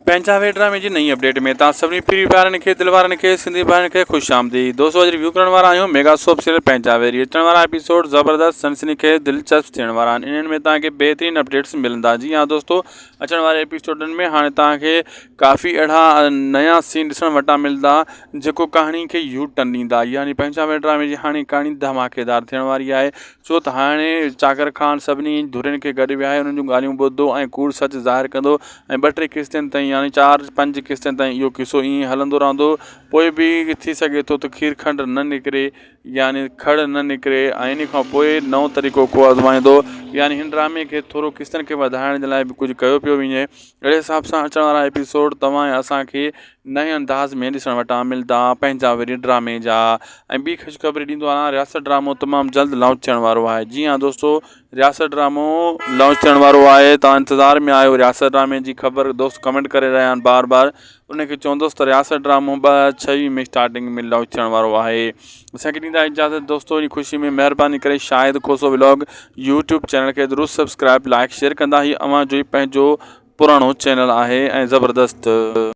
पंहिंजा वे ड्रामे जी नई अपडेट में तव्हां सभिनी फ्री ॿारनि खे दिलि वारनि खे सिंधी ॿारनि खे ख़ुशि आमदीद। दोस्तों अॼु रिव्यू करण वारा आहियूं मेगा सोप सीरियल पंहिंजा वेरी। अचण वारा एपिसोड ज़बरदस्त सनसनीखेज़ दिलचस्प थियण वारा आहिनि। इन्हनि में तव्हांखे बहितरीनु अपडेट्स मिलंदा। जी हाँ दोस्तों, अचण वारे एपिसोडनि में हाणे तव्हांखे काफ़ी अहिड़ा नया सीन ॾिसण वटा मिलंदा जेको कहाणी खे यू टर्न ॾींदा। यानी पंहिंजा वे ड्रामे जी हाणे कहाणी धमाकेदार थियण वारी आहे। छो त हाणे चाकर खान सभिनी धुरियुनि खे गॾु विहाए उन्हनि जूं ॻाल्हियूं ॿुधंदो ऐं कूड़ सच ज़ाहिर कंदो ऐं 2-3 किस्तनि ताईं यानी 4-5 किस्तनि ताईं इहो किसो ईअं हलंदो रहंदो। पोइ बि थी सघे थो त खीर खंड न निकिरे यानी खड़ न निकिरे ऐं इन खां पोइ नओं तरीक़ो को आज़माईंदो। यानी हिन ड्रामे खे थोरो किस्तनि खे वधाइण जे लाइ बि कुझु कयो पियो वञे। अहिड़े हिसाब सां अचण वारा एपिसोड तव्हां ऐं असांखे नए अंदाज़ में ॾिसण वटा मिलंदा पंहिंजा वेरी ड्रामे जा। ऐं ॿी ख़ुशख़बरी ॾींदो आहियां, रियासत ड्रामो तमामु जल्द लॉन्च थियण वारो आहे। जी हाँ दोस्तों, रियासत ड्रामो लॉन्च थियण वारो आहे। तव्हां इंतज़ार में आहियो रियासत ड्रामे जी ख़बर। दोस्त कमेंट करे रहिया आहिनि बार बार। उनखे चवंदुसि त रियासत ड्रामो 2026 में स्टार्टिंग में लॉन्च थियण वारो आहे। असांखे ॾींदा इजाज़त दोस्तों। इन ख़ुशी में महिरबानी करे शाहिद खोसो व्लॉग यूट्यूब चैनल खे ज़रूरु सब्सक्राइब लाइक शेयर कंदा। ही अव्हां जो ई पंहिंजो पुराणो चैनल आहे ऐं ज़बरदस्त।